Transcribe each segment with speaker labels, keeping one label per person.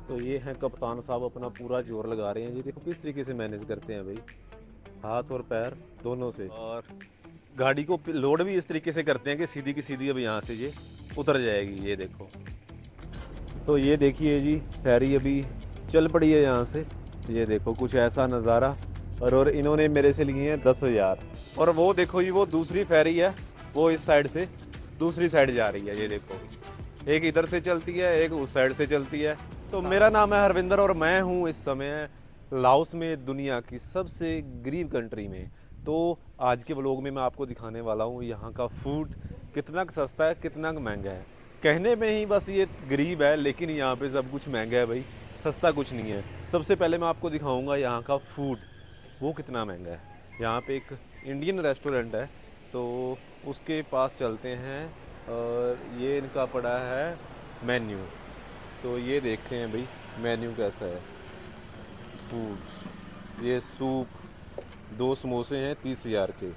Speaker 1: तो ये हैं कप्तान साहब, अपना पूरा जोर लगा रहे हैं। ये देखो किस तरीके से मैनेज करते हैं भाई, हाथ और पैर दोनों से। और गाड़ी को लोड भी इस तरीके से करते हैं कि सीधी की सीधी अब यहाँ से ये उतर जाएगी। ये देखो, तो ये देखिए जी, फेरी अभी चल पड़ी है यहाँ से। ये देखो कुछ ऐसा नज़ारा। और इन्होंने मेरे से लिए हैं 10,000। और वो देखो जी, वो दूसरी फेरी है, वो इस साइड से दूसरी साइड जा रही है। ये देखो, एक इधर से चलती है, एक उस साइड से चलती है। तो मेरा नाम है हरविंदर और मैं हूँ इस समय लाओस में, दुनिया की सबसे गरीब कंट्री में। तो आज के व्लॉग में मैं आपको दिखाने वाला हूँ यहाँ का फूड कितना सस्ता है, कितना महंगा है। कहने में ही बस ये गरीब है, लेकिन यहाँ पे सब कुछ महंगा है भाई, सस्ता कुछ नहीं है। सबसे पहले मैं आपको दिखाऊंगा यहाँ का फूड, वो कितना महंगा है। यहाँ पे एक इंडियन रेस्टोरेंट है, तो उसके पास चलते हैं। और ये इनका पड़ा है मेन्यू, तो ये देखते हैं भाई मेन्यू कैसा है। फूड, ये सूप, 2 समोसे हैं 30,000 के।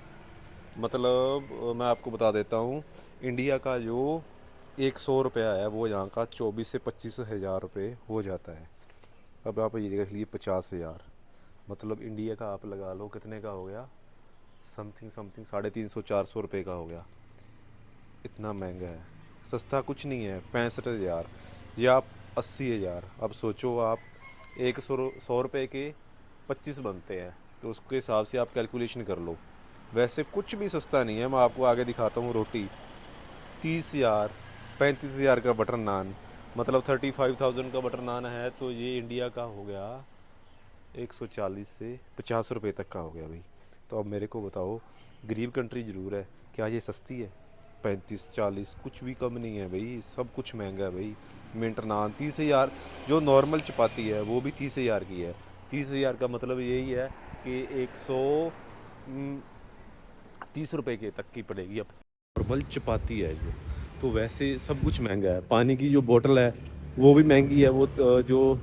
Speaker 1: मतलब मैं आपको बता देता हूँ, इंडिया का जो 100 रुपया है वो यहाँ का 24 से 25 हज़ार रुपये हो जाता है। अब आप ये देख लीजिए 50,000, मतलब इंडिया का आप लगा लो कितने का हो गया, समथिंग समथिंग 350 400 रुपये का हो गया। इतना महंगा है, सस्ता कुछ नहीं है। 65,000 या आप 80,000। अब सोचो आप, एक 100 रुपये के 25 बनते हैं, तो उसके हिसाब से आप कैलकुलेशन कर लो। वैसे कुछ भी सस्ता नहीं है। मैं आपको आगे दिखाता हूँ। रोटी 30,000, 35,000 का बटर नान, मतलब 35,000 का बटर नान है, तो ये इंडिया का हो गया 140 से 50 रुपये तक का हो गया भाई। तो अब मेरे को बताओ, गरीब कंट्री ज़रूर है, क्या ये सस्ती है? 35 40 कुछ भी कम नहीं है भाई, सब कुछ महंगा है भाई। मिंट नान 30,000, जो नॉर्मल चपाती है वो भी 30,000 की है। 30,000 का मतलब यही है कि 130 रुपये के तक की पड़ेगी। अब नॉर्मल चपाती है जो, तो वैसे सब कुछ महंगा है। पानी की जो बोतल है वो भी महंगी है। वो जो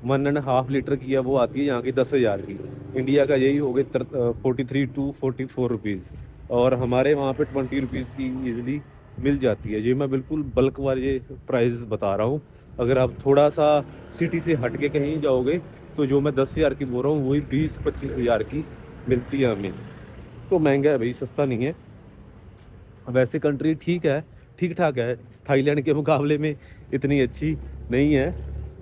Speaker 1: 1.5 लीटर की है वो आती है यहाँ की 10,000 की। इंडिया का यही हो गए 43 to 44 रुपीज़। और हमारे वहाँ पे 20 रुपीज़ की ईजिली मिल जाती है। ये मैं बिल्कुल बल्क वाले प्राइस बता रहा हूँ। अगर आप थोड़ा सा सिटी से हट के कहीं जाओगे, तो जो मैं 10,000 की बोल रहा हूँ वही 20 25 हज़ार की मिलती है हमें। तो महंगा है भाई, सस्ता नहीं है। वैसे कंट्री ठीक है, ठीक ठाक है। थाईलैंड के मुकाबले में इतनी अच्छी नहीं है।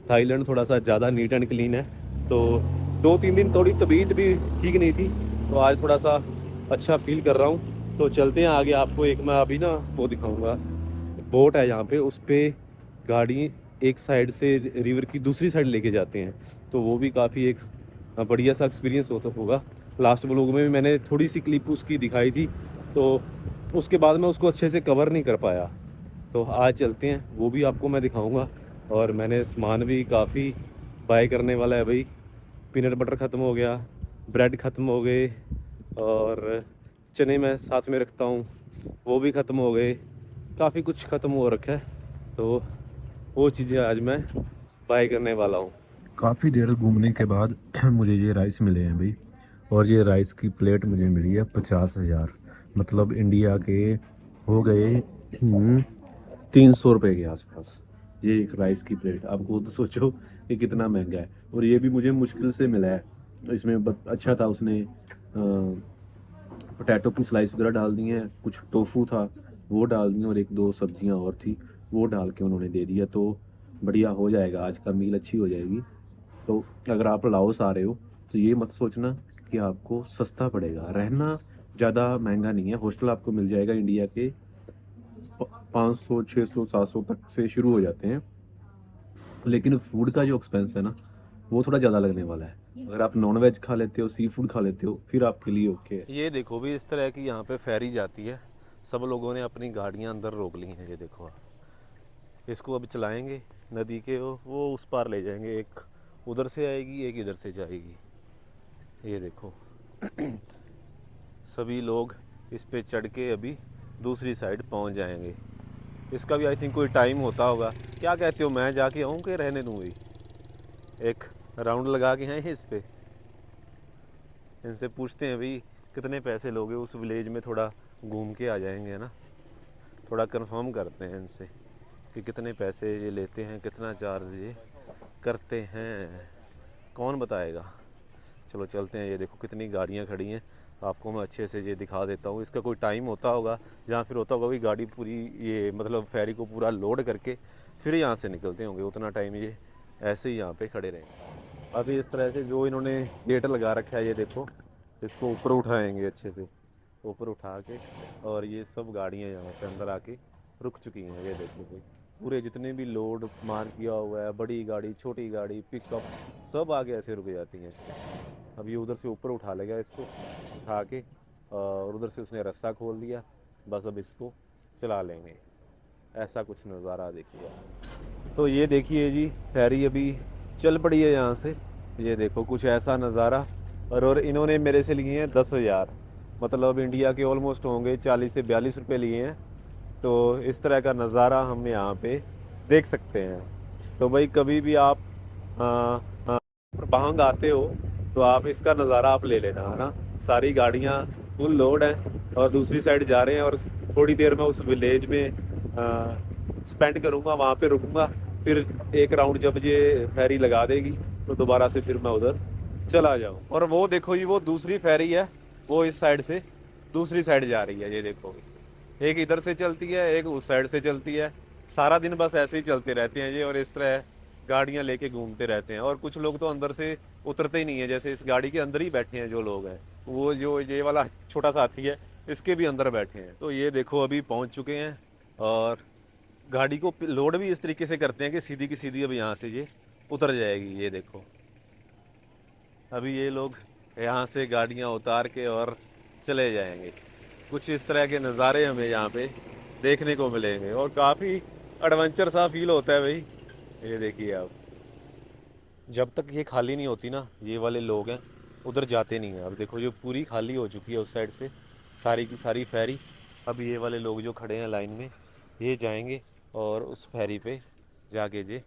Speaker 1: थाईलैंड थोड़ा सा ज़्यादा नीट एंड क्लीन है। तो 2 3 दिन थोड़ी तबीयत भी ठीक नहीं थी, तो आज थोड़ा सा अच्छा फील कर रहा हूँ। तो चलते हैं आगे, आपको एक मैं अभी ना वो दिखाऊंगा। बोट है यहाँ पे, उस पे गाड़ी एक साइड से रिवर की दूसरी साइड लेके जाते हैं। तो वो भी काफ़ी एक बढ़िया सा एक्सपीरियंस होता होगा। लास्ट व्लॉग में भी मैंने थोड़ी सी क्लिप उसकी दिखाई थी, तो उसके बाद मैं उसको अच्छे से कवर नहीं कर पाया। तो आज चलते हैं, वो भी आपको मैं दिखाऊंगा। और मैंने सामान भी काफ़ी बाय करने वाला है भाई। पीनट बटर ख़त्म हो गया, ब्रेड ख़त्म हो गए, और चने मैं साथ में रखता हूँ वो भी ख़त्म हो गए। काफ़ी कुछ ख़त्म हो रखा है, तो वो चीज़ें आज मैं बाय करने वाला हूँ। काफ़ी देर घूमने के बाद मुझे ये राइस मिले हैं भाई। और ये राइस की प्लेट मुझे मिली है 50,000, मतलब इंडिया के हो गए 300 रुपये के आसपास। ये एक राइस की प्लेट, आप खुद सोचो ये कितना महंगा है। और ये भी मुझे मुश्किल से मिला है। इसमें अच्छा था, उसने पोटैटो की स्लाइस वगैरह डाल दी हैं, कुछ टोफू था वो डाल दिए, और एक दो सब्जियां और थी वो डाल के उन्होंने दे दिया। तो बढ़िया हो जाएगा, आज का मील अच्छी हो जाएगी। तो अगर आप लाओस आ रहे हो, तो ये मत सोचना कि आपको सस्ता पड़ेगा। रहना ज़्यादा महंगा नहीं है। हॉस्टल आपको मिल जाएगा इंडिया के 500 600 700 तक से शुरू हो जाते हैं। लेकिन फूड का जो एक्सपेंस है ना, वो थोड़ा ज़्यादा लगने वाला है। अगर आप नॉन वेज खा लेते हो, सी फूड खा लेते हो, फिर आपके लिए ओके है। ये देखो भी, इस तरह की यहाँ पे फेरी जाती है। सब लोगों ने अपनी गाड़ियाँ अंदर रोक ली हैं। ये देखो आप, इसको अब चलाएंगे नदी के, वो उस पार ले जाएंगे। एक उधर से आएगी, एक इधर से जाएगी। ये देखो सभी लोग इस पे चढ़ के अभी दूसरी साइड पहुंच जाएंगे। इसका भी आई थिंक कोई टाइम होता होगा। क्या कहते हो, मैं जाके आऊँ कि रहने दूँ भाई? एक राउंड लगा के आए हैं इस पे, इनसे पूछते हैं भाई कितने पैसे लोगे। उस विलेज में थोड़ा घूम के आ जाएंगे, है ना। थोड़ा कंफर्म करते हैं इनसे कि कितने पैसे ये लेते हैं, कितना चार्ज ये करते हैं, कौन बताएगा। चलो चलते हैं। ये देखो कितनी गाड़ियाँ खड़ी हैं, आपको मैं अच्छे से ये दिखा देता हूँ। इसका कोई टाइम होता होगा, जहाँ फिर होता होगा कि गाड़ी पूरी ये मतलब फेरी को पूरा लोड करके फिर यहाँ से निकलते होंगे, उतना टाइम ये ऐसे ही यहाँ पे खड़े रहेंगे। अभी इस तरह से जो इन्होंने गेट लगा रखा है, ये देखो इसको ऊपर उठाएंगे अच्छे से, ऊपर उठा के, और ये सब गाड़ियाँ यहाँ पे अंदर आके रुक चुकी हैं। ये देखो भाई, पूरे जितने भी लोड मान किया हुआ है, बड़ी गाड़ी छोटी गाड़ी पिकअप सब आगे ऐसे रुक जाती हैं। अब ये उधर से ऊपर उठा लेगा इसको, उठा के, और उधर से उसने रस्सा खोल दिया, बस अब इसको चला लेंगे। ऐसा कुछ नज़ारा देखिए। तो ये देखिए जी, फेरी अभी चल पड़ी है यहाँ से। ये देखो कुछ ऐसा नज़ारा। और इन्होंने मेरे से लिए हैं 10,000, मतलब इंडिया के ऑलमोस्ट होंगे 40 से 42 रुपये लिए हैं। तो इस तरह का नज़ारा हम यहाँ पे देख सकते हैं। तो भाई कभी भी आप भांग आते हो तो आप इसका नज़ारा आप ले लेना, है ना। सारी गाड़ियाँ फुल लोड हैं और दूसरी साइड जा रहे हैं, और थोड़ी देर में उस विलेज में स्पेंड करूँगा, वहाँ पे रुकूँगा। फिर एक राउंड जब ये फेरी लगा देगी तो दोबारा से फिर मैं उधर चला जाऊँ। और वो देखो जी, वो दूसरी फेरी है, वो इस साइड से दूसरी साइड जा रही है। ये देखो, एक इधर से चलती है, एक उस साइड से चलती है। सारा दिन बस ऐसे ही चलते रहते हैं ये, और इस तरह गाड़ियां लेके घूमते रहते हैं। और कुछ लोग तो अंदर से उतरते ही नहीं है, जैसे इस गाड़ी के अंदर ही बैठे हैं जो लोग हैं। वो जो ये वाला छोटा सा हाथी है, इसके भी अंदर बैठे हैं। तो ये देखो अभी पहुंच चुके हैं, और गाड़ी को लोड भी इस तरीके से करते हैं कि सीधी की सीधी अब यहाँ से ये उतर जाएगी। ये देखो अभी ये लोग यहाँ से गाड़ियाँ उतार के और चले जाएंगे। कुछ इस तरह के नज़ारे हमें यहाँ पे देखने को मिलेंगे, और काफ़ी एडवेंचर सा फील होता है भाई। ये देखिए आप, जब तक ये खाली नहीं होती ना, ये वाले लोग हैं उधर जाते नहीं हैं। अब देखो जो पूरी खाली हो चुकी है उस साइड से सारी की सारी फेरी। अब ये वाले लोग जो खड़े हैं लाइन में, ये जाएंगे और उस फेरी पे जाके जे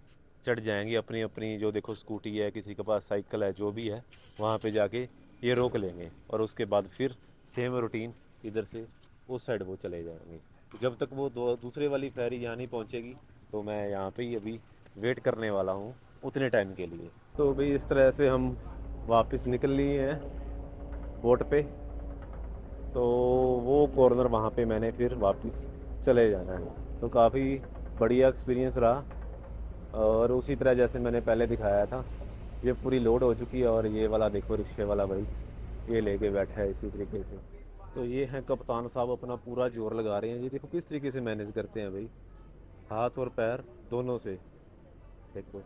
Speaker 1: चढ़ जाएंगे। अपनी अपनी जो देखो स्कूटी है, किसी के पास साइकिल है, जो भी है वहाँ पे जाके ये रोक लेंगे, और उसके बाद फिर सेम रूटीन इधर से उस साइड वो चले जाएंगे। जब तक वो दूसरे वाली फेरी यहाँ नहीं पहुँचेगी तो मैं यहाँ पे ही अभी वेट करने वाला हूँ उतने टाइम के लिए। तो भाई इस तरह से हम वापस निकल लिए हैं बोट पे। तो वो कॉर्नर वहाँ पे मैंने फिर वापस चले जाना है। तो काफ़ी बढ़िया एक्सपीरियंस रहा, और उसी तरह जैसे मैंने पहले दिखाया था, ये पूरी लोड हो चुकी है। और ये वाला देखो रिक्शे वाला भाई, ये लेके बैठा है इसी तरीके से। तो ये हैं कप्तान साहब, अपना पूरा जोर लगा रहे हैं। ये देखो किस तरीके से मैनेज करते हैं भाई, हाथ और पैर दोनों से। देखो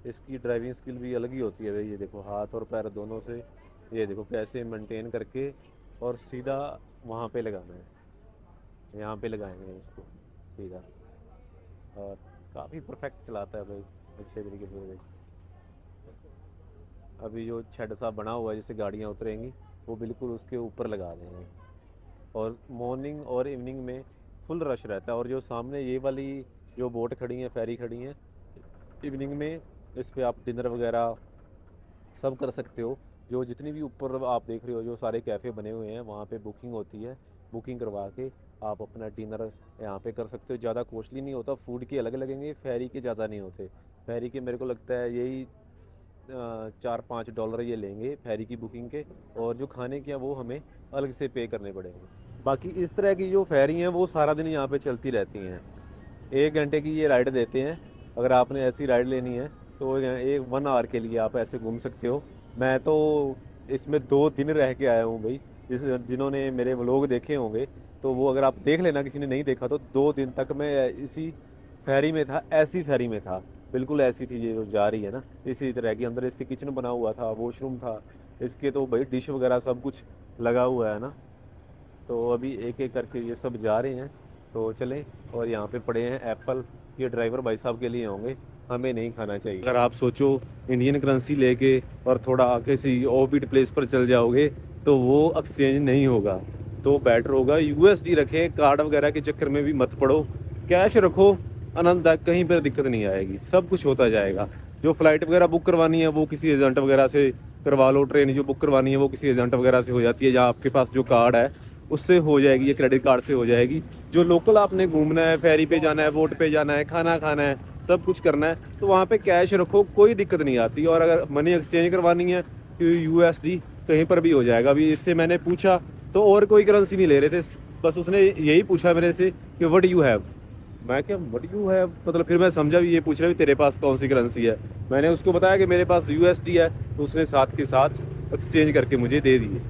Speaker 1: इसकी ड्राइविंग स्किल भी अलग ही होती है भाई। ये देखो हाथ और पैर दोनों से, ये देखो कैसे मेंटेन करके और सीधा वहाँ पे लगाना है, यहाँ पे लगाएंगे इसको सीधा। और काफ़ी परफेक्ट चलाता है भाई, अच्छे तरीके से भाई। अभी जो शेड सा बना हुआ है जिससे गाड़ियाँ उतरेंगी, वो बिल्कुल उसके ऊपर लगा देंगे। और मॉर्निंग और इवनिंग में फुल रश रहता है। और जो सामने ये वाली जो बोट खड़ी हैं, फेरी खड़ी हैं, इवनिंग में इस पे आप डिनर वगैरह सब कर सकते हो। जो जितनी भी ऊपर आप देख रहे हो जो सारे कैफ़े बने हुए हैं, वहाँ पे बुकिंग होती है। बुकिंग करवा के आप अपना डिनर यहाँ पे कर सकते हो। ज़्यादा कॉस्टली नहीं होता, फूड के अलग लगेंगे, फेरी के ज़्यादा नहीं होते। फेरी के मेरे को लगता है यही $4-5 ये लेंगे फेरी की बुकिंग के, और जो खाने के हैं वो हमें अलग से पे करने पड़ेंगे। बाकी इस तरह की जो फेरी हैं वो सारा दिन यहाँ पे चलती रहती हैं। 1 घंटे की ये राइड देते हैं। अगर आपने ऐसी राइड लेनी है तो 1 आवर के लिए आप ऐसे घूम सकते हो। मैं तो इसमें 2 दिन रह के आया हूँ भाई। जिन्होंने मेरे व्लॉग देखे होंगे तो वो अगर आप देख लेना, किसी ने नहीं देखा तो 2 दिन तक मैं इसी फेरी में था, ऐसी फेरी में था। बिल्कुल ऐसी थी ये जो जा रही है ना, इसी तरह की। अंदर इसके किचन बना हुआ था, वॉशरूम था इसके, तो भाई डिश वगैरह सब कुछ लगा हुआ है ना। तो अभी एक एक करके ये सब जा रहे हैं। तो चलें। और यहाँ पे पड़े हैं एप्पल, ये ड्राइवर भाई साहब के लिए होंगे, हमें नहीं खाना चाहिए। अगर आप सोचो इंडियन करेंसी लेके और थोड़ा किसी ऑफबीट प्लेस पर चल जाओगे तो वो एक्सचेंज नहीं होगा। तो बेटर होगा यूएसडी रखें, कार्ड वगैरह के चक्कर में भी मत पड़ो, कैश रखो, आनंददायक, कहीं पर दिक्कत नहीं आएगी, सब कुछ होता जाएगा। जो फ्लाइट वगैरह बुक करवानी है वो किसी एजेंट वगैरह से करवा लो, ट्रेन जो बुक करवानी है वो किसी एजेंट वगैरह से हो जाती है, या आपके पास जो कार्ड है उससे हो जाएगी, ये क्रेडिट कार्ड से हो जाएगी। जो लोकल आपने घूमना है, फेरी पे जाना है, बोट पे जाना है, खाना खाना है, सब कुछ करना है, तो वहाँ पे कैश रखो, कोई दिक्कत नहीं आती। और अगर मनी एक्सचेंज करवानी है यूएसडी, कहीं पर भी हो जाएगा। अभी इससे मैंने पूछा तो और कोई करेंसी नहीं ले रहे थे, बस उसने यही पूछा मेरे से कि व्हाट यू हैव। मैं क्या व्हाट यू हैव, मतलब फिर मैं समझा भी ये पूछ रहा है तेरे पास कौन सी करेंसी है। मैंने उसको बताया कि मेरे पास यूएसडी है, तो उसने साथ के साथ एक्सचेंज करके मुझे दे दिए।